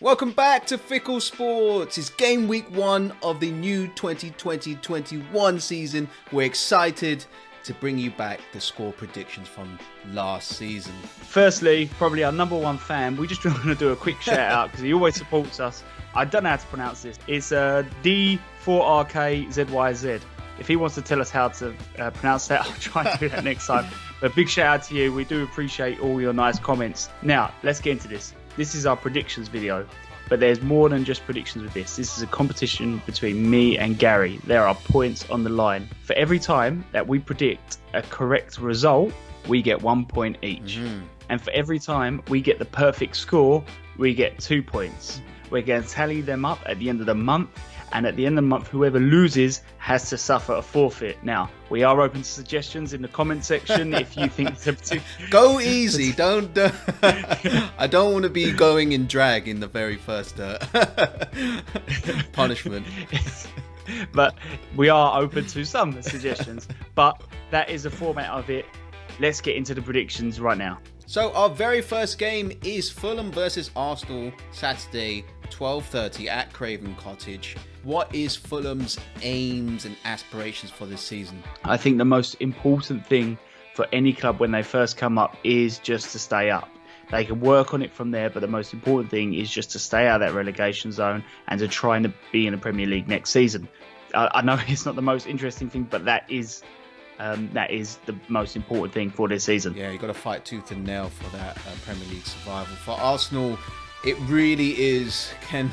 Welcome back to Fickle Sports. It's game week 1 of the new 2020-21 season. We're excited to bring you back the score predictions from last season. Firstly, probably our number one fan, we just want to do a quick shout out because he always supports us. I don't know how to pronounce this. It's D4RKZYZ. If he wants to tell us how to pronounce that, I'll try and do that next time. But big shout out to you. We do appreciate all your nice comments. Now, let's get into this. This is our predictions video, but there's more than just predictions with this. This is a competition between me and Gary. There are points on the line. For every time that we predict a correct result, we get 1 point each. And for every time we get the perfect score, we get 2 points. We're going to tally them up at the end of the month. And at the end of the month, whoever loses has to suffer a forfeit. Now, we are open to suggestions in the comment section if you think it's a particular... Go easy. Don't. I don't want to be going in drag in the very first punishment. But we are open to some suggestions. But that is the format of it. Let's get into the predictions right now. So our very first game is Fulham versus Arsenal, Saturday, 12:30 at Craven Cottage. What is Fulham's aims and aspirations for this season? I think the most important thing for any club when they first come up is just to stay up. They can work on it from there, but the most important thing is just to stay out of that relegation zone and to try and be in the Premier League next season. I know it's not the most interesting thing, but that is the most important thing for this season. Yeah, you've got to fight tooth and nail for that Premier League survival. For Arsenal, it really is, can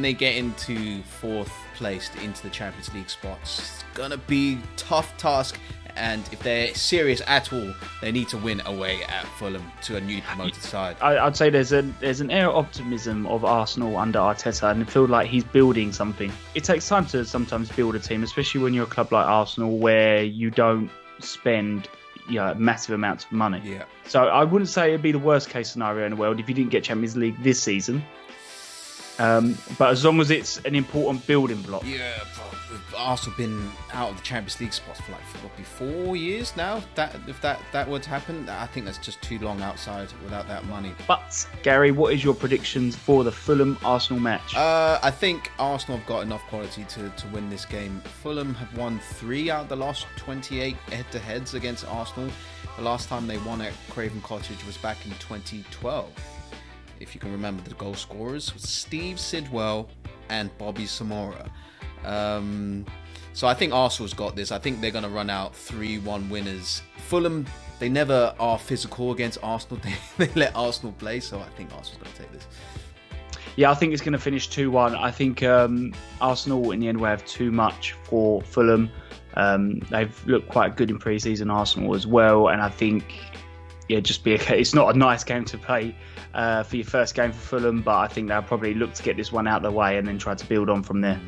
they get into 4th place into the Champions League spots? It's going to be a tough task, and if they're serious at all, they need to win away at Fulham to a newly promoted side. I'd say there's an air of optimism of Arsenal under Arteta, and I feel like he's building something. It takes time to sometimes build a team, especially when you're a club like Arsenal where you don't spend massive amounts of money. Yeah. So I wouldn't say it'd be the worst case scenario in the world if you didn't get Champions League this season. But as long as it's an important building block. Yeah, but Arsenal been out of the Champions League spots for 4 years now. If that were to happen, I think that's just too long outside without that money. But Gary, what is your predictions for the Fulham Arsenal match? I think Arsenal have got enough quality to win this game. Fulham have won 3 out of the last 28 head-to-heads against Arsenal. The last time they won at Craven Cottage was back in 2012. If you can remember, the goal scorers was Steve Sidwell and Bobby Samora. So I think Arsenal's got this. I think they're going to run out 3-1 winners. Fulham, they never are physical against Arsenal. They let Arsenal play, so I think Arsenal's going to take this. Yeah, I think it's going to finish 2-1. I think Arsenal in the end will have too much for Fulham. They've looked quite good in pre-season, Arsenal as well, and I think it's not a nice game to play for your first game for Fulham, but I think they'll probably look to get this one out of the way and then try to build on from there.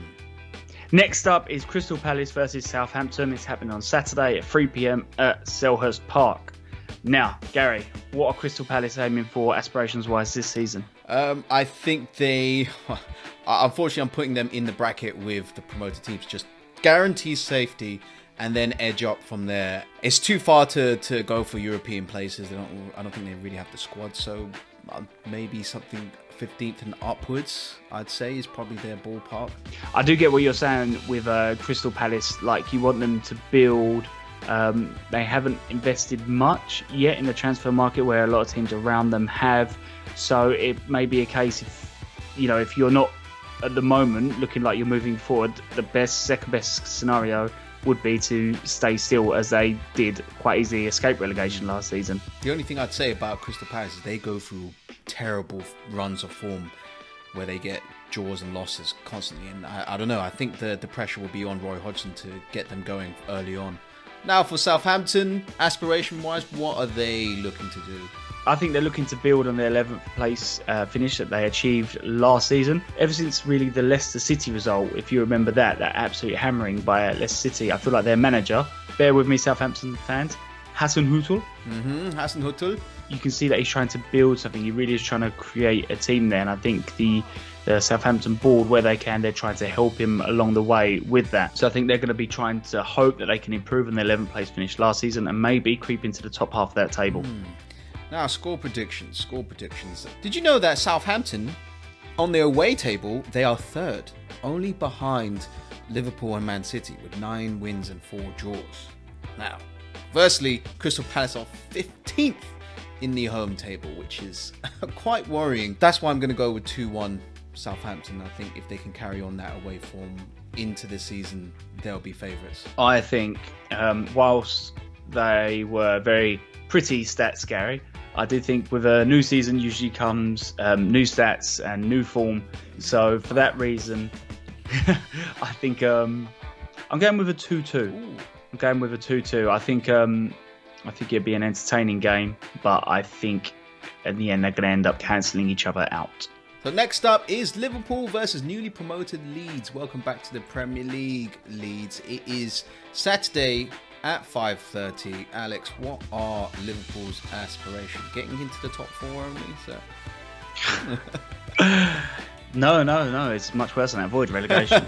Next up is Crystal Palace versus Southampton. It's happening on Saturday at 3 p.m. at Selhurst Park. Now, Gary, what are Crystal Palace aiming for aspirations-wise this season? I think unfortunately, I'm putting them in the bracket with the promoted teams. Just guarantee safety and then edge up from there. It's too far to go for European places. I don't think they really have the squad. So maybe something 15th and upwards, I'd say, is probably their ballpark. I do get what you're saying with Crystal Palace. Like, you want them to build. They haven't invested much yet in the transfer market, where a lot of teams around them have. So it may be a case if you're not at the moment looking like you're moving forward, the second best scenario would be to stay still, as they did quite easily escape relegation last season. The only thing I'd say about Crystal Palace is they go through terrible runs of form where they get draws and losses constantly, and I don't know, I think the pressure will be on Roy Hodgson to get them going early on. Now for Southampton, aspiration wise, what are they looking to do? I think they're looking to build on their 11th place finish that they achieved last season. Ever since really the Leicester City result, if you remember that absolute hammering by Leicester City, I feel like their manager, bear with me Southampton fans, Hassan Hutel. Hassan Hutel. You can see that he's trying to build something. He really is trying to create a team there, and I think the Southampton board, where they can, they're trying to help him along the way with that. So I think they're going to be trying to hope that they can improve on their 11th place finish last season and maybe creep into the top half of that table. Now, score predictions. Did you know that Southampton On the away table, they are third, only behind Liverpool and Man City with 9 wins and 4 draws. Now, firstly, Crystal Palace are 15th in the home table, which is quite worrying. That's why I'm going to go with 2-1 Southampton. I think if they can carry on that away form into the season, they'll be favourites. I think whilst they were very pretty stats, Gary, I do think with a new season usually comes new stats and new form. So for that reason, I think I'm going with a 2-2. Ooh. I'm going with a 2-2. I think it'd be an entertaining game, but I think in the end they're going to end up cancelling each other out. So next up is Liverpool versus newly promoted Leeds. Welcome back to the Premier League, Leeds. It is Saturday at 5:30. Alex, what are Liverpool's aspirations? Getting into the top 4 only, so. No. It's much worse than that. Avoid relegation.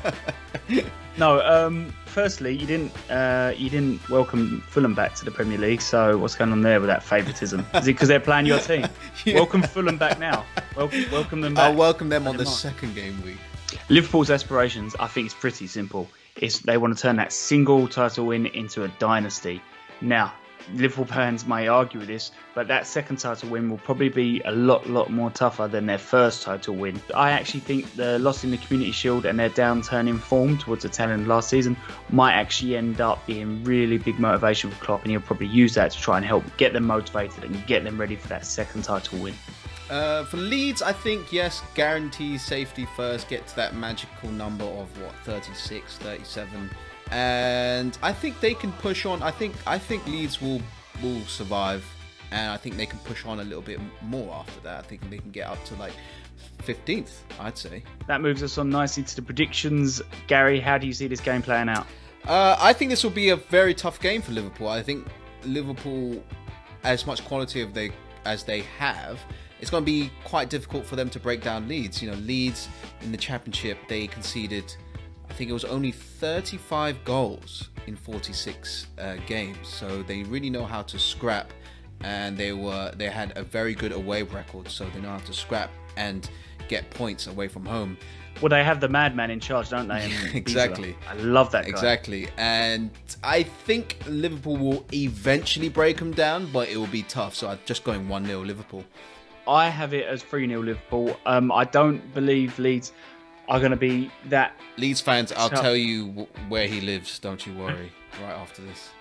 No. Firstly, you didn't welcome Fulham back to the Premier League. So what's going on there with that favouritism? Is it because they're playing your team? Yeah. Welcome Fulham back now. Welcome them back. I'll welcome them on the second game week. Liverpool's aspirations, I think, is pretty simple. They want to turn that single title win into a dynasty. Now, Liverpool fans may argue with this, but that second title win will probably be a lot more tougher than their first title win. I actually think the loss in the Community Shield and their downturn in form towards the tail end of last season might actually end up being really big motivation for Klopp, and he'll probably use that to try and help get them motivated and get them ready for that second title win. For Leeds, I think, yes, guarantee safety first, get to that magical number of 36, 37. And I think they can push on. I think Leeds will survive, and I think they can push on a little bit more after that. I think they can get up to 15th, I'd say. That moves us on nicely to the predictions. Gary, how do you see this game playing out? I think this will be a very tough game for Liverpool. I think Liverpool, as much quality as they have, it's going to be quite difficult for them to break down Leeds. Leeds in the Championship, they conceded, I think it was only 35 goals in 46 games. So they really know how to scrap, and they had a very good away record. So they know how to scrap and get points away from home. Well, they have the madman in charge, don't they? Exactly. I love that guy. Exactly. And I think Liverpool will eventually break them down, but it will be tough. So I'm just going 1-0 Liverpool. I have it as 3-0 Liverpool. I don't believe Leeds are going to be that. Leeds fans, I'll tell you where he lives. Don't you worry. Right after this.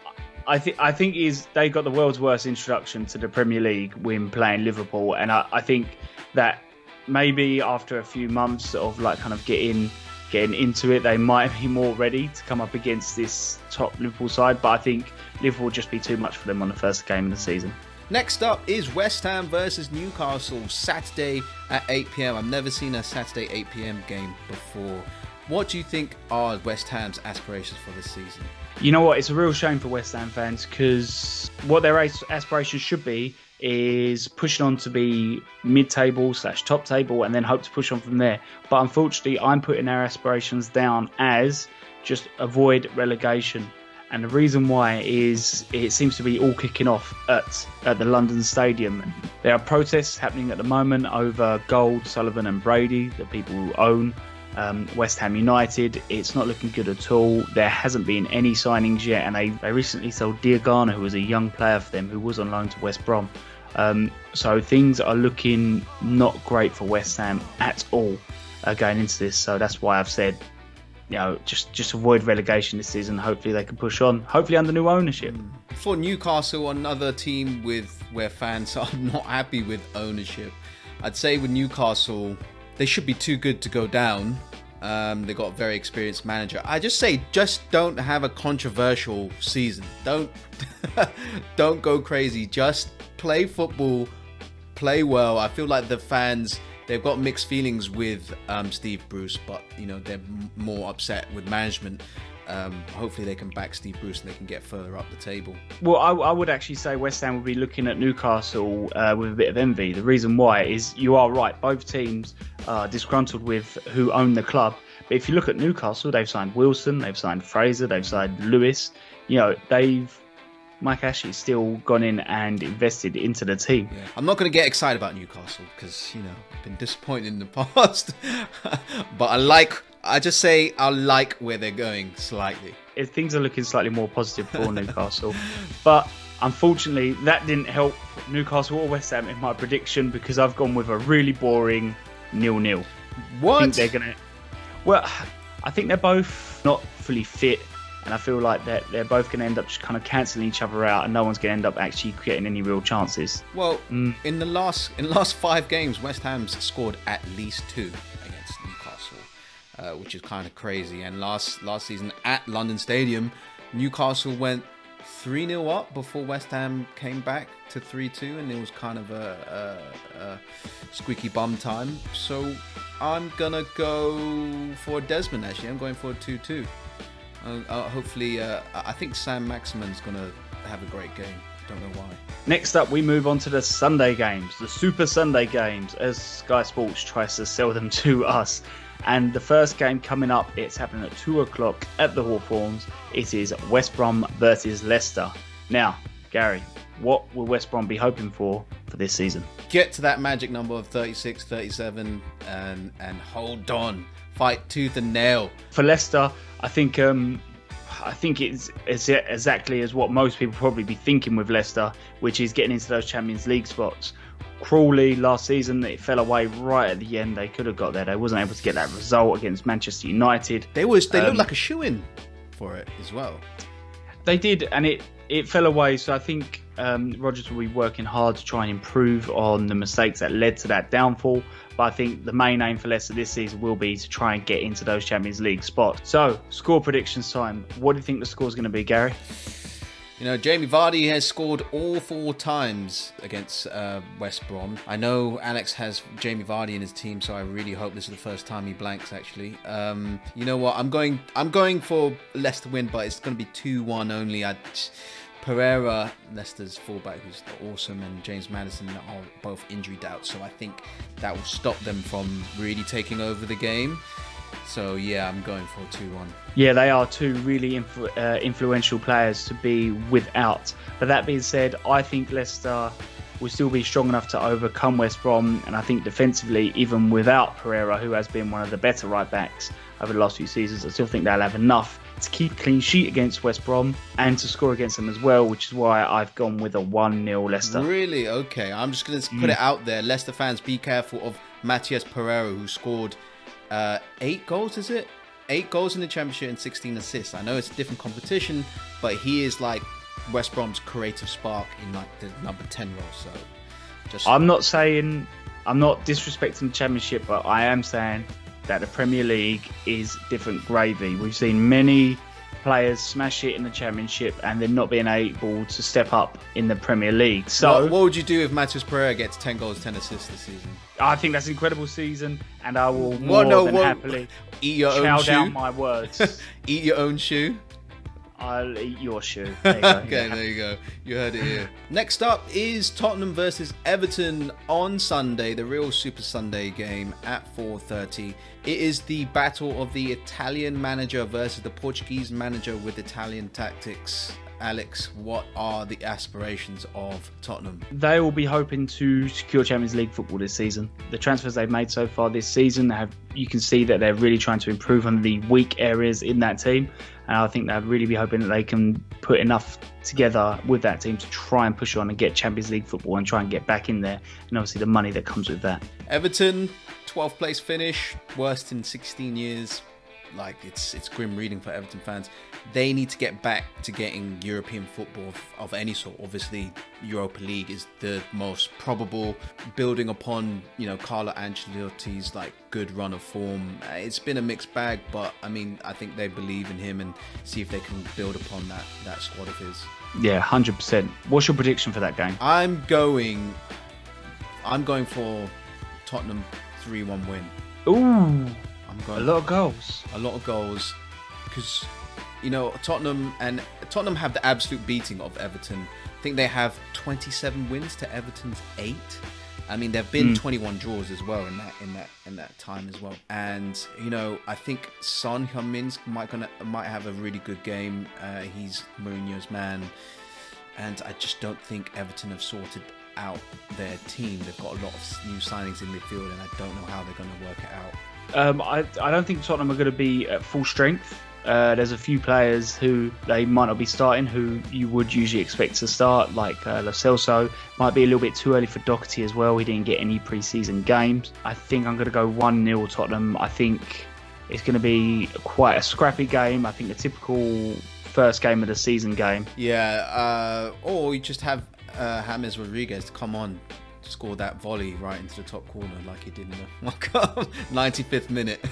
I think they got the world's worst introduction to the Premier League when playing Liverpool, and I think that maybe after a few months of getting into it, they might be more ready to come up against this top Liverpool side. But I think Liverpool will just be too much for them on the first game of the season. Next up is West Ham versus Newcastle, Saturday at 8 p.m. I've never seen a Saturday 8 p.m. game before. What do you think are West Ham's aspirations for this season? You know what? It's a real shame for West Ham fans, because what their aspirations should be is pushing on to be mid-table / top table, and then hope to push on from there. But unfortunately, I'm putting our aspirations down as just avoid relegation. And the reason why is it seems to be all kicking off at the London Stadium. There are protests happening at the moment over Gold, Sullivan and Brady, the people who own West Ham United. It's not looking good at all. There hasn't been any signings yet, and they recently sold Diagana, who was a young player for them, who was on loan to West Brom. So things are looking not great for West Ham at all going into this. So that's why I've said, just avoid relegation this season. Hopefully they can push on. Hopefully under new ownership. For Newcastle, another team where fans are not happy with ownership. I'd say with Newcastle, they should be too good to go down. They got a very experienced manager. I just say, don't have a controversial season. Don't go crazy. Just play football, play well. I feel like the fans, they've got mixed feelings with Steve Bruce, but they're more upset with management. Hopefully they can back Steve Bruce and they can get further up the table. Well, I would actually say West Ham would be looking at Newcastle with a bit of envy. The reason why is, you are right, both teams are disgruntled with who own the club. But if you look at Newcastle, they've signed Wilson, they've signed Fraser, they've signed Lewis. They've Mike Ashley's still gone in and invested into the team. Yeah. I'm not going to get excited about Newcastle because, I've been disappointed in the past. But I like where they're going slightly. Things are looking slightly more positive for Newcastle. But unfortunately, that didn't help Newcastle or West Ham in my prediction because I've gone with a really boring 0-0. What? I think they're both not fully fit. And I feel like that they're both going to end up just kind of cancelling each other out, and no one's going to end up actually getting any real chances. Well, in the last 5 games, West Ham's scored at least 2 against Newcastle, which is kind of crazy. And last season at London Stadium, Newcastle went 3-0 up before West Ham came back to 3-2, and it was kind of a squeaky bum time. So I'm gonna go for Desmond. Actually, I'm going for a 2-2. Hopefully, I think Sam Maximan's going to have a great game. Don't know why. Next up, we move on to the Sunday games, the Super Sunday games, as Sky Sports tries to sell them to us. And the first game coming up, it's happening at 2 o'clock at the Hawthorns. It is West Brom versus Leicester. Now, Gary, what will West Brom be hoping for this season? Get to that magic number of 36, 37 and hold on. Fight tooth and nail. For Leicester, I think it's exactly as what most people probably be thinking with Leicester, which is getting into those Champions League spots. Crawley last season, it fell away right at the end. They could have got there. They wasn't able to get that result against Manchester United. They looked like a shoo-in for it as well. They did, and it fell away. So I think Rodgers will be working hard to try and improve on the mistakes that led to that downfall. But I think the main aim for Leicester this season will be to try and get into those Champions League spots. So, score predictions time. What do you think the score is going to be, Gary? Jamie Vardy has scored all 4 times against West Brom. I know Alex has Jamie Vardy in his team, so I really hope this is the first time he blanks, actually. You know what? I'm going for Leicester win, but it's going to be 2-1 only. Pereira, Leicester's fullback, who's awesome, and James Maddison are both injury doubts, so I think that will stop them from really taking over the game. So yeah, I'm going for 2-1. Yeah, they are 2 really influential players to be without. But that being said, I think Leicester will still be strong enough to overcome West Brom, and I think defensively, even without Pereira, who has been one of the better right backs over the last few seasons, I still think they'll have enough to keep a clean sheet against West Brom and to score against them as well, which is why I've gone with a 1-0 Leicester. Really? Okay, I'm just going to put it out there. Leicester fans, be careful of Matías Pereira, who scored 8 goals, is it? 8 goals in the Championship and 16 assists. I know it's a different competition, but he is like West Brom's creative spark in like the number 10 role. So I'm not disrespecting the Championship, but I am saying that the Premier League is different gravy. We've seen many players smash it in the Championship and then not being able to step up in the Premier League. So what would you do if Matías Pereira gets 10 goals, 10 assists this season? I think that's an incredible season, and I will happily chow down my words. Eat your own shoe? I'll eat your shoe. There you go. Okay, there you go. You heard it here. Next up is Tottenham versus Everton on Sunday, the real Super Sunday game at 4:30. It is the battle of the Italian manager versus the Portuguese manager with Italian tactics. Alex, what are the aspirations of Tottenham? They will be hoping to secure Champions League football this season. The transfers they've made so far this season, you can see that they're really trying to improve on the weak areas in that team. And I think they'll really be hoping that they can put enough together with that team to try and push on and get Champions League football and try and get back in there. And obviously the money that comes with that. Everton, 12th place finish, worst in 16 years. Like, it's grim reading for Everton fans. They need to get back to getting European football of any sort. Obviously, Europa League is the most probable, building upon, Carlo Ancelotti's good run of form. It's been a mixed bag, but I think they believe in him and see if they can build upon that squad of his. Yeah, 100%. What's your prediction for that game? I'm going for Tottenham 3-1 win. Ooh. A lot of goals. Because, Tottenham have the absolute beating of Everton. I think they have 27 wins to Everton's 8. There have been 21 draws as well in that time as well. And, I think Son Heung-min might have a really good game. He's Mourinho's man. and I just don't think Everton have sorted out their team. They've got a lot of new signings in midfield, and I don't know how they're going to work it out. I don't think Tottenham are going to be at full strength. There's a few players who they might not be starting, who you would usually expect to start, like Lo Celso. Might be a little bit too early for Doherty as well. He didn't get any pre-season games. I think I'm going to go 1-0 Tottenham. I think it's going to be quite a scrappy game. I think a typical first game of the season game. Yeah, or you just have James Rodriguez to come on, score that volley right into the top corner like he did in the World Cup, 95th minute.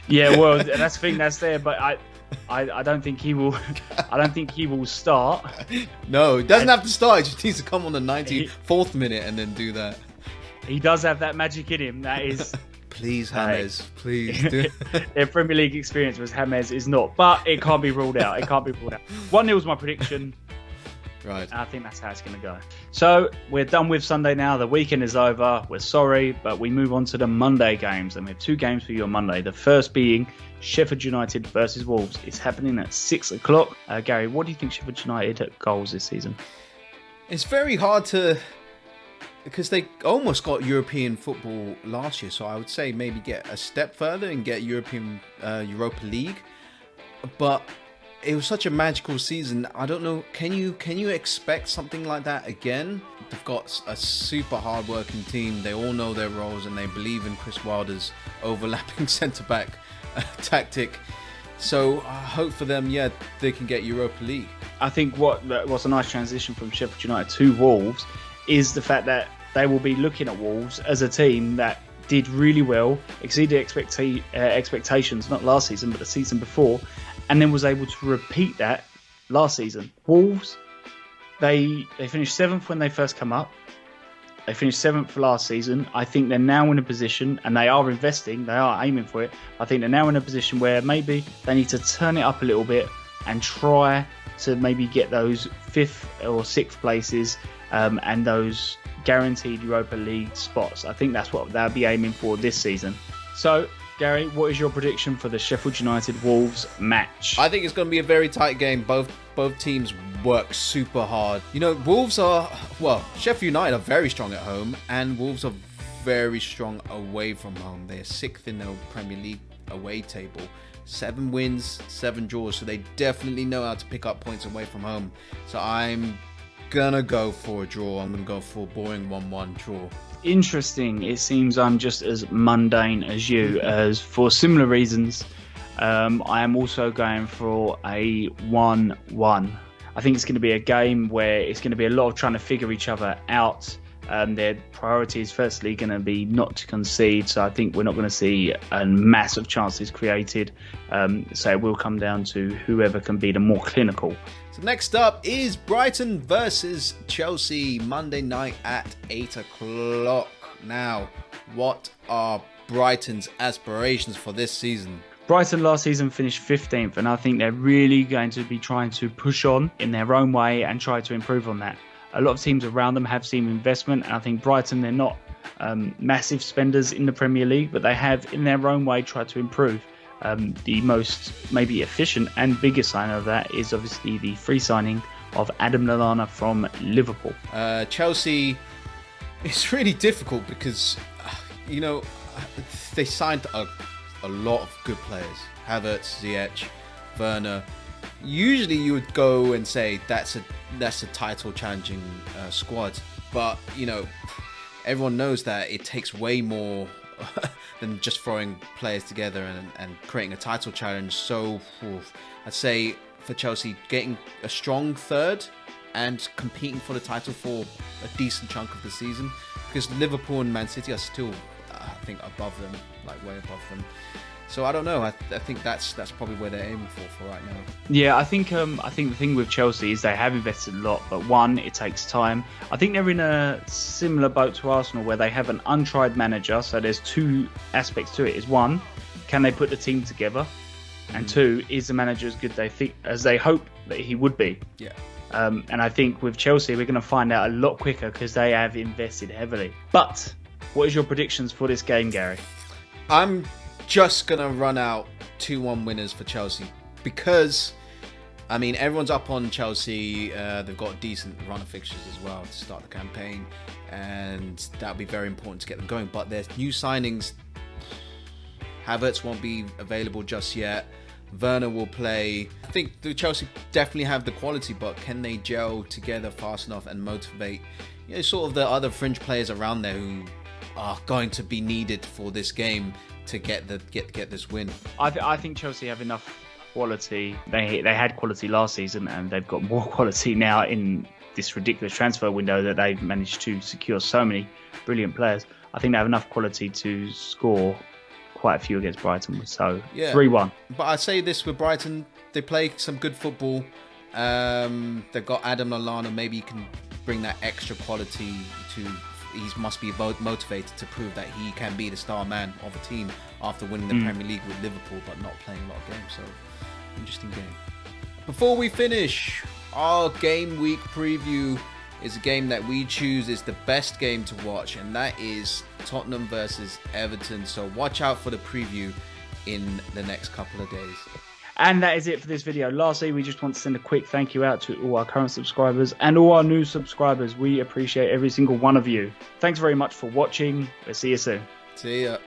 Yeah, well, that's the thing that's there, but I don't think he will. I don't think he will start. No, he doesn't have to start. He just needs to come on the 94th minute and then do that. He does have that magic in him. That is. Please, James, please do. Their Premier League experience was James is not, but it can't be ruled out. It can't be ruled out. 1-0 is my prediction. Right. I think that's how it's going to go. So we're done with Sunday now. The weekend is over. We're sorry, but we move on to the Monday games. And we have 2 games for you on Monday. The first being Sheffield United versus Wolves. It's happening at 6 o'clock. Gary, what do you think Sheffield United goals this season? It's very hard to... because they almost got European football last year. So I would say maybe get a step further and get Europa League. But... it was such a magical season. I don't know. Can you expect something like that again? They've got a super hard-working team. They all know their roles, and they believe in Chris Wilder's overlapping centre-back tactic. So I hope for them, yeah, they can get Europa League. I think what's a nice transition from Sheffield United to Wolves is the fact that they will be looking at Wolves as a team that did really well, exceeded expectations, not last season, but the season before, and then was able to repeat that last season. Wolves, they finished 7th when they first come up. They finished 7th last season. I think they're now in a position, and they are investing, they are aiming for it. I think they're now in a position where maybe they need to turn it up a little bit and try to maybe get those 5th or 6th places and those guaranteed Europa League spots. I think that's what they'll be aiming for this season. So, Gary, what is your prediction for the Sheffield United-Wolves match? I think it's going to be a very tight game. Both teams work super hard. You know, Sheffield United are very strong at home, and Wolves are very strong away from home. They're 6th in the Premier League away table. 7 wins, 7 draws, so they definitely know how to pick up points away from home. So I'm gonna go for a draw. I'm gonna go for a boring 1-1 draw. Interesting. It seems I'm just as mundane as you, as for similar reasons. I am also going for a 1-1. I think it's going to be a game where it's going to be a lot of trying to figure each other out. Their priority is firstly going to be not to concede, so I think we're not going to see a massive chances created. So it will come down to whoever can be the more clinical. So next up is Brighton versus Chelsea, Monday night at 8 o'clock. Now, what are Brighton's aspirations for this season? Brighton last season finished 15th, and I think they're really going to be trying to push on in their own way and try to improve on that. A lot of teams around them have seen investment, and I think Brighton, they're not massive spenders in the Premier League, but they have in their own way tried to improve. The most maybe efficient and biggest sign of that is obviously the free signing of Adam Lallana from Liverpool. Chelsea, it's really difficult because, they signed a lot of good players. Havertz, Ziyech, Werner. Usually you would go and say that's a title challenging squad, but everyone knows that it takes way more than just throwing players together and creating a title challenge. So I'd say for Chelsea, getting a strong third and competing for the title for a decent chunk of the season, because Liverpool and Man City are still, I think, above them, like way above them. So I don't know. I think that's probably where they're aiming for right now. Yeah, I think the thing with Chelsea is they have invested a lot, but one, it takes time. I think they're in a similar boat to Arsenal where they have an untried manager. So there's 2 aspects to it. Is one, can they put the team together? And 2, is the manager as good as they hope that he would be? Yeah. And I think with Chelsea, we're going to find out a lot quicker because they have invested heavily. But what is your predictions for this game, Gary? I'm just going to run out 2-1 winners for Chelsea because I mean, everyone's up on Chelsea. They've got a decent run of fixtures as well to start the campaign, and that'll be very important to get them going. But there's new signings. Havertz won't be available just yet. Werner will play. I think the Chelsea definitely have the quality, but can they gel together fast enough and motivate, sort of the other fringe players around there who are going to be needed for this game to get this win? I think Chelsea have enough quality. They had quality last season, and they've got more quality now in this ridiculous transfer window that they've managed to secure so many brilliant players. I think they have enough quality to score quite a few against Brighton. So 3-1. But I say this with Brighton, they play some good football. They've got Adam Lallana. Maybe he can bring that extra quality to. He must be motivated to prove that he can be the star man of a team after winning the Premier League with Liverpool, but not playing a lot of games. So, interesting game. Before we finish, our game week preview is a game that we choose is the best game to watch, and that is Tottenham versus Everton. So watch out for the preview in the next couple of days. And that is it for this video. Lastly, we just want to send a quick thank you out to all our current subscribers and all our new subscribers. We appreciate every single one of you. Thanks very much for watching. We'll see you soon. See ya.